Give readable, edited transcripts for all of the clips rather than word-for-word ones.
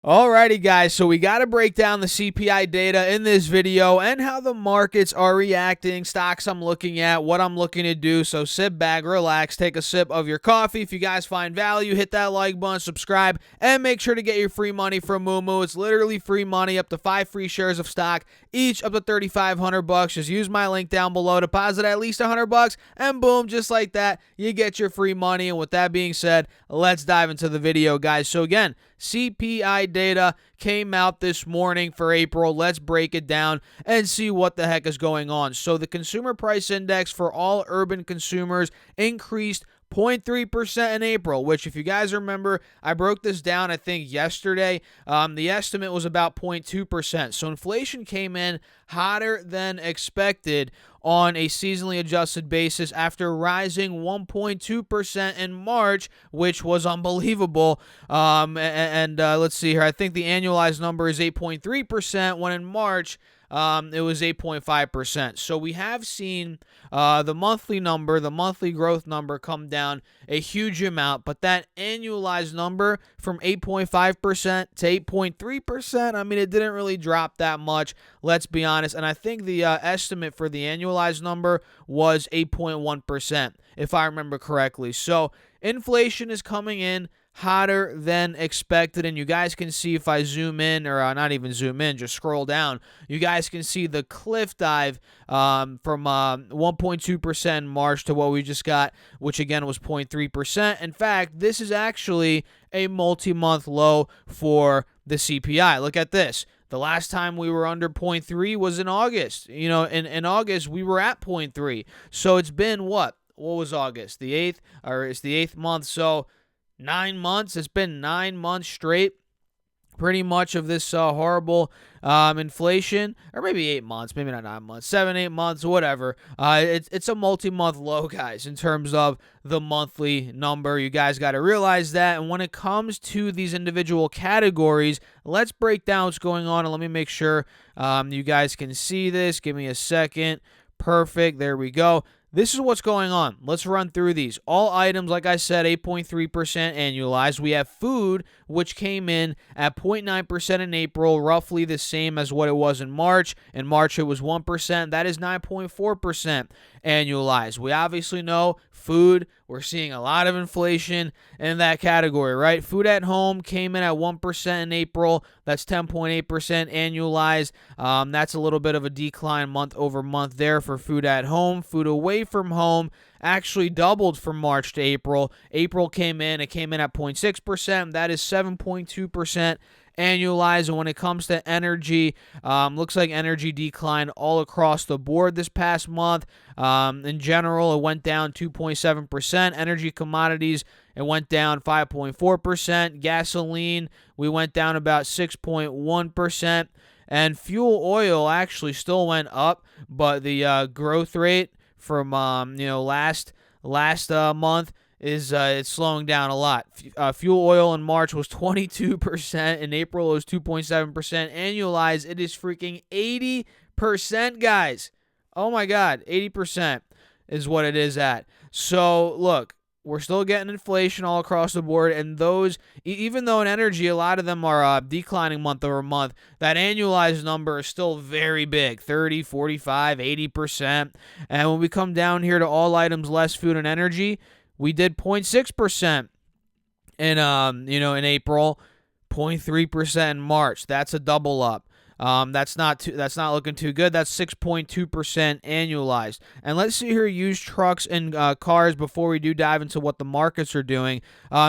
Alrighty, guys, so we got to break down the CPI data in this video and how the markets are reacting, stocks I'm looking at, what I'm looking to do. So sit back, relax, take a sip of your coffee. If you guys find value, hit that like button, subscribe, and make sure to get your free money from Moomoo. It's literally free money, up to 5 free shares of stock, each up to $3,500. Just use my link down below, deposit at least $100, and boom, just like that, you get your free money. And with that being said, let's dive into the video, guys. So again, CPI data came out this morning for April. Let's break it down and see what the heck is going on. So the consumer price index for all urban consumers increased 0.3% in April, which, if you guys remember, I broke this down, I think, yesterday. The estimate was about 0.2%. So inflation came in hotter than expected on a seasonally adjusted basis after rising 1.2% in March, which was unbelievable. Let's see here. I think the annualized number is 8.3%, when in March it was 8.5%. So we have seen the monthly growth number come down a huge amount, but that annualized number from 8.5% to 8.3%, I mean, it didn't really drop that much, let's be honest. And I think the estimate for the annualized number was 8.1%, if I remember correctly. So inflation is coming in hotter than expected, and you guys can see, if I zoom in, or not even zoom in, just scroll down, you guys can see the cliff dive from 1.2% in March to what we just got, which again was 0.3%. In fact, this is actually a multi-month low for the CPI. Look at this. The last time we were under 0.3 was in August. In August, we were at 0.3. So it's been what? What was August? The 8th? Or it's the 8th month. So 9 months. It's been 9 months straight, pretty much, of this horrible inflation, or maybe 8 months, maybe not 9 months, 7, 8 months, whatever. It's a multi-month low, guys, in terms of the monthly number. You guys got to realize that. And when it comes to these individual categories, let's break down what's going on, and let me make sure you guys can see this. Give me a second. Perfect. There we go. This is what's going on. Let's run through these. All items, like I said, 8.3% annualized. We have food, which came in at 0.9% in April, roughly the same as what it was in March. In March, it was 1%. That is 9.4% annualized. We obviously know food, we're seeing a lot of inflation in that category, right? Food at home came in at 1% in April. That's 10.8% annualized. That's a little bit of a decline month over month there for food at home. Food away from home actually doubled from March to April. It came in at 0.6%. That is 7.2% annualized. And when it comes to energy, looks like energy declined all across the board this past month. In general, it went down 2.7%. Energy commodities, it went down 5.4%. Gasoline, we went down about 6.1%. And fuel oil actually still went up, but the growth rate from last month is it's slowing down a lot. Fuel oil in March was 22%. In April, it was 2.7%. Annualized, it is freaking 80%, guys. Oh, my God. 80% is what it is at. So, look, we're still getting inflation all across the board, and those, even though in energy, a lot of them are declining month over month, that annualized number is still very big, 30, 45, 80%. And when we come down here to all items less food and energy, we did 0.6% in April, 0.3% in March. That's a double up. That's not looking too good. That's 6.2% annualized. And let's see here, used trucks and cars, before we do dive into what the markets are doing.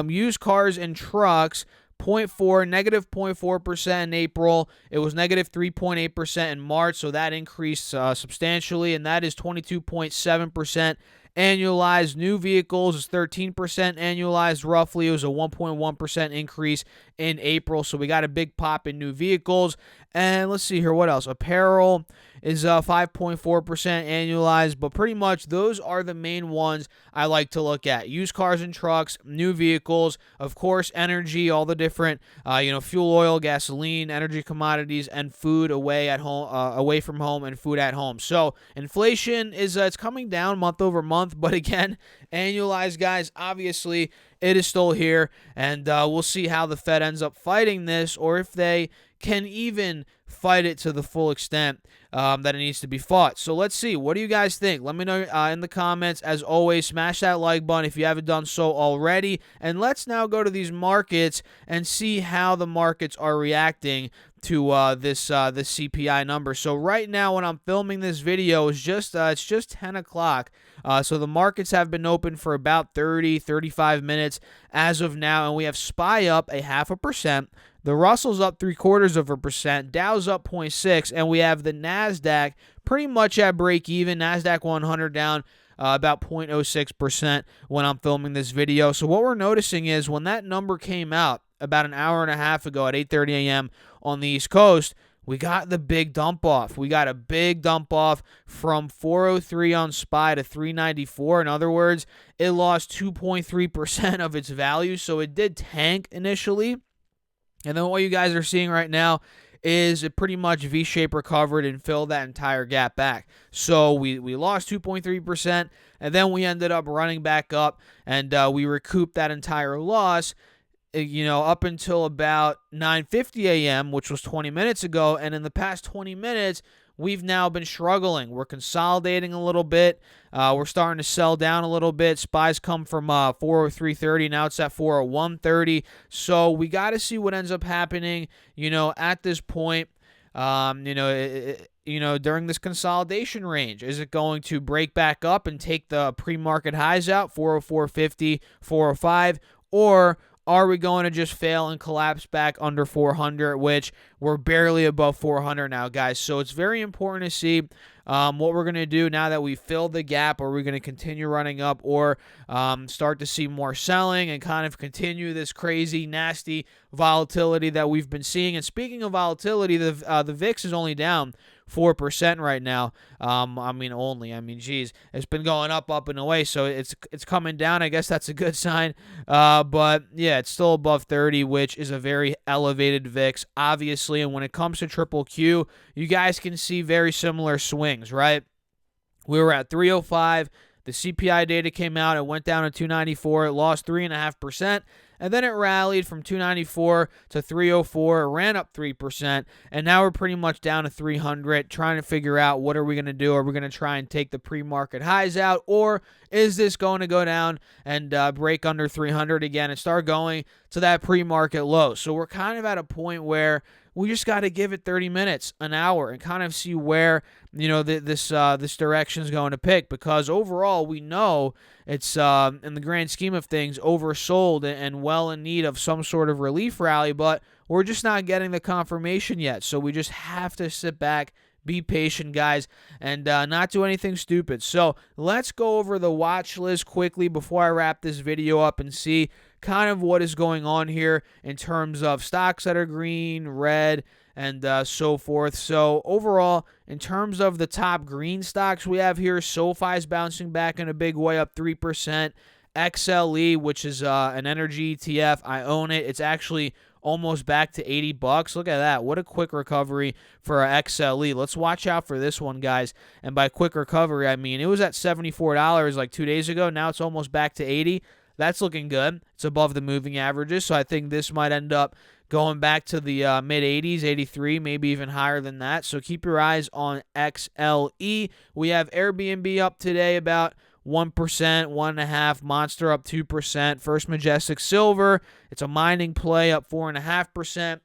Used cars and trucks, negative 0.4% in April. It was negative 3.8% in March, so that increased substantially, and that is 22.7% annualized. New vehicles is 13% annualized, roughly. It was a 1.1% increase in April, so we got a big pop in new vehicles. And let's see here, what else? Apparel is 5.4% annualized, but pretty much those are the main ones I like to look at. Used cars and trucks, new vehicles, of course, energy, all the different, fuel oil, gasoline, energy commodities, and food away from home, and food at home. So inflation is it's coming down month over month, but again, annualized, guys, obviously it is still here, and we'll see how the Fed ends up fighting this, or if they can even fight it to the full extent that it needs to be fought. So let's see. What do you guys think? Let me know in the comments. As always, smash that like button if you haven't done so already. And let's now go to these markets and see how the markets are reacting to this CPI number. So right now, when I'm filming this video, it's just 10 o'clock. So the markets have been open for about 35 minutes as of now, and we have SPY up 0.5%. The Russell's up 0.75%, Dow's up 0.6%, and we have the NASDAQ pretty much at break even. NASDAQ 100 down about 0.06% when I'm filming this video. So what we're noticing is when that number came out about an hour and a half ago at 8:30 a.m. on the East Coast, we got the big dump off. We got a big dump off from 403 on SPY to 394. In other words, it lost 2.3% of its value, so it did tank initially. And then what you guys are seeing right now is it pretty much V-shape recovered and filled that entire gap back. So we lost 2.3%, and then we ended up running back up, and we recouped that entire loss, up until about 9:50 a.m., which was 20 minutes ago. And in the past 20 minutes, we've now been struggling. We're consolidating a little bit. We're starting to sell down a little bit. SPY's come from 403.30. Now it's at 401.30. So we got to see what ends up happening, at this point. During this consolidation range. Is it going to break back up and take the pre-market highs out, 404.50, 405, or are we going to just fail and collapse back under 400, which we're barely above 400 now, guys? So it's very important to see what we're going to do now that we filled the gap. Are we going to continue running up, or start to see more selling and kind of continue this crazy, nasty volatility that we've been seeing? And speaking of volatility, the VIX is only down 4% right now. Geez, it's been going up and away, so it's coming down. I guess that's a good sign. But yeah, it's still above 30, which is a very elevated VIX, obviously. And when it comes to triple Q, you guys can see very similar swings, right? We were at 305. The CPI data came out. It went down to 294. It lost 3.5%. And then it rallied from 294 to 304. It ran up 3%. And now we're pretty much down to 300, trying to figure out what are we going to do. Are we going to try and take the pre-market highs out? Or is this going to go down and break under 300 again and start going to that pre-market low? So we're kind of at a point where we just got to give it 30 minutes, an hour, and kind of see where this direction is going to pick, because overall we know it's in the grand scheme of things oversold and well in need of some sort of relief rally, but we're just not getting the confirmation yet. So we just have to sit back, be patient, guys, and not do anything stupid. So let's go over the watch list quickly before I wrap this video up and see kind of what is going on here in terms of stocks that are green, red, and so forth. So overall, in terms of the top green stocks we have here, SoFi is bouncing back in a big way, up 3%. XLE, which is an energy ETF, I own it. It's actually almost back to $80. Look at that. What a quick recovery for XLE. Let's watch out for this one, guys. And by quick recovery, I mean it was at $74 like 2 days ago. Now it's almost back to $80. That's looking good. It's above the moving averages, so I think this might end up going back to the mid-80s, 83, maybe even higher than that. So keep your eyes on XLE. We have Airbnb up today about 1%, 1.5%. Monster up 2%. First Majestic Silver, it's a mining play, up 4.5%.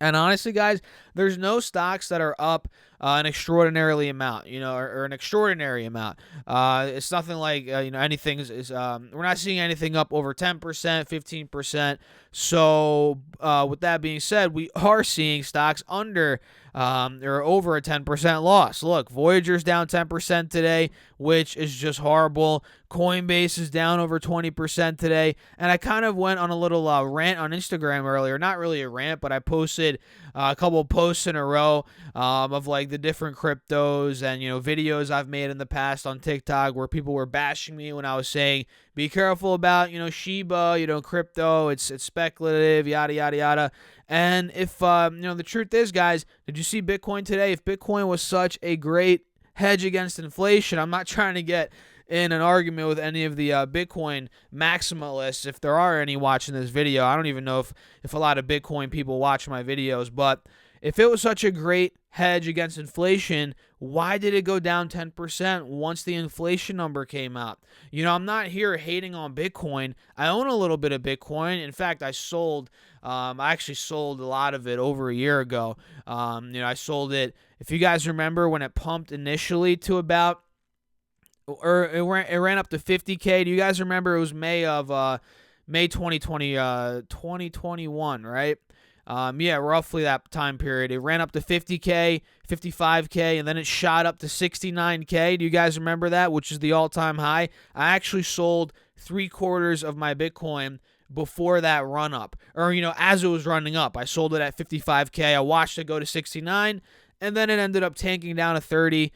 And honestly, guys, there's no stocks that are up an extraordinarily amount, or an extraordinary amount. It's nothing like, anything is we're not seeing anything up over 10%, 15%. So with that being said, we are seeing stocks under or over a 10% loss. Look, Voyager's down 10% today, which is just horrible. Coinbase is down over 20% today. And I kind of went on a little rant on Instagram earlier. Not really a rant, but I posted a couple of posts in a row of like the different cryptos and videos I've made in the past on TikTok where people were bashing me when I was saying be careful about Shiba, crypto, it's speculative, yada yada yada. And if the truth is, guys, did you see Bitcoin today? If Bitcoin was such a great hedge against inflation, I'm not trying to get in an argument with any of the Bitcoin maximalists, if there are any watching this video. I don't even know if a lot of Bitcoin people watch my videos, but if it was such a great hedge against inflation, why did it go down 10% once the inflation number came out? I'm not here hating on Bitcoin. I own a little bit of Bitcoin. In fact, I actually sold a lot of it over a year ago. I sold it, if you guys remember, when it pumped initially to about, or it ran up to 50K. Do you guys remember? It was May 2020, 2021, right? Roughly that time period. It ran up to 50K, 55K, and then it shot up to 69K. Do you guys remember that? Which is the all-time high. I actually sold 3/4 of my Bitcoin before that run up, or as it was running up. I sold it at 55K. I watched it go to 69, and then it ended up tanking down to 30.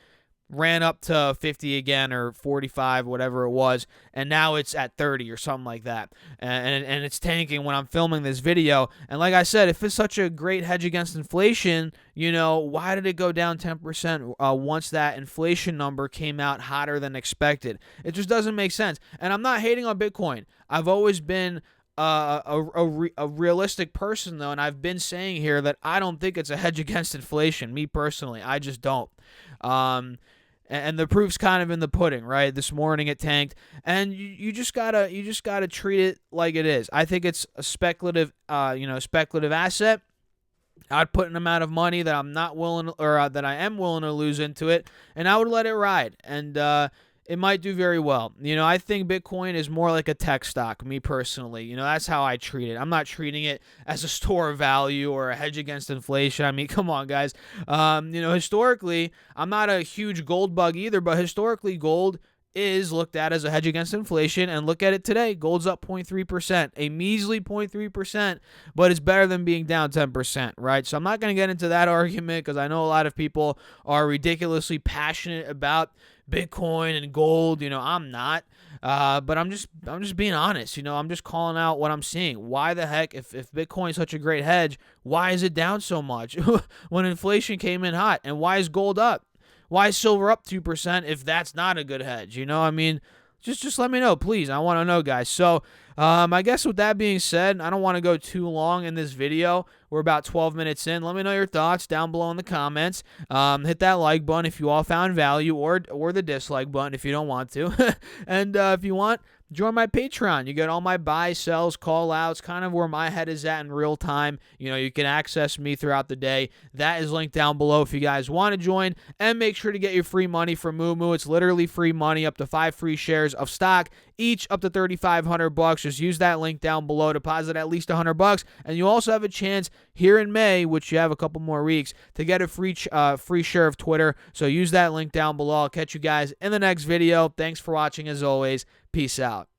Ran up to 50 again, or 45, whatever it was, and now it's at 30 or something like that. And it's tanking when I'm filming this video. And like I said, if it's such a great hedge against inflation, why did it go down 10% once that inflation number came out hotter than expected? It just doesn't make sense. And I'm not hating on Bitcoin. I've always been a realistic person, though, and I've been saying here that I don't think it's a hedge against inflation. Me personally, I just don't. And the proof's kind of in the pudding, right? This morning it tanked, and you just gotta treat it like it is. I think it's a speculative asset. I'd put an amount of money that I'm not willing, or that I am willing to lose into it, and I would let it ride. And it might do very well. I think Bitcoin is more like a tech stock, me personally. That's how I treat it. I'm not treating it as a store of value or a hedge against inflation. I mean, come on, guys. Historically, I'm not a huge gold bug either, but historically, gold is looked at as a hedge against inflation, and look at it today. Gold's up 0.3%, a measly 0.3%, but it's better than being down 10%, right? So I'm not going to get into that argument, because I know a lot of people are ridiculously passionate about Bitcoin and gold. I'm not, but I'm just being honest. I'm just calling out what I'm seeing. Why the heck, if Bitcoin is such a great hedge, why is it down so much when inflation came in hot? And why is gold up? Why is silver up 2% if that's not a good hedge? I mean, just let me know, please. I want to know, guys. So I guess with that being said, I don't want to go too long in this video. We're about 12 minutes in. Let me know your thoughts down below in the comments. Hit that like button if you all found value, or the dislike button if you don't want to. And if you want, join my Patreon. You get all my buys, sells, call outs, kind of where my head is at in real time. You can access me throughout the day. That is linked down below if you guys want to join. And make sure to get your free money from Moomoo. It's literally free money, up to 5 free shares of stock, each up to $3,500. Just use that link down below, deposit at least $100, and you also have a chance here in May, which you have a couple more weeks, to get a free share of Twitter. So use that link down below. I'll catch you guys in the next video. Thanks for watching as always. Peace out.